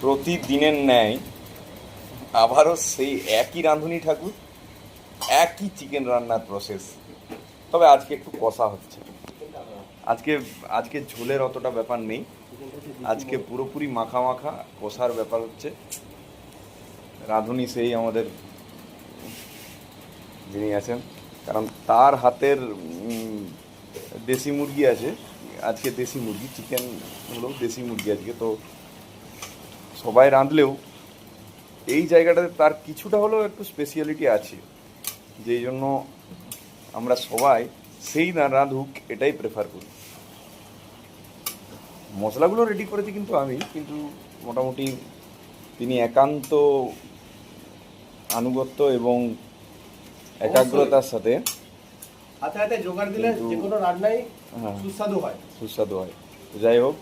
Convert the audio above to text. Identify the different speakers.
Speaker 1: প্রতিদিনের ন্যায় আবারও সেই একই রাঁধুনি ঠাকুর, একই চিকেন রান্নার প্রসেস। তবে আজকে একটু কষা হচ্ছে। আজকে আজকে ঝোলের অতটা ব্যাপার নেই, আজকে পুরোপুরি মাখা মাখা কষার ব্যাপার হচ্ছে। রাঁধুনি সেই আমাদের যিনি আছেন, কারণ তার হাতের দেশি মুরগি আছে আজকে, দেশি মুরগি, চিকেন হলো দেশি মুরগি আজকে। তো সবাই রাঁধলেও এই জায়গাটাতে তার কিছুটা হলেও একটু স্পেশালিটি আছে, যেই জন্য আমরা সবাই সেই রাঁধুক এটাই প্রেফার করি। মশলাগুলো রেডি করেছি কিন্তু মোটামুটি তিনি একান্ত আনুগত্য এবং একাগ্রতার সাথে
Speaker 2: হাতে হাতে জোগাড় দিলে যে কোনো রান্নাই
Speaker 1: হ্যাঁ
Speaker 2: সুস্বাদু হয়।
Speaker 1: সুস্বাদু হয়। যাই হোক,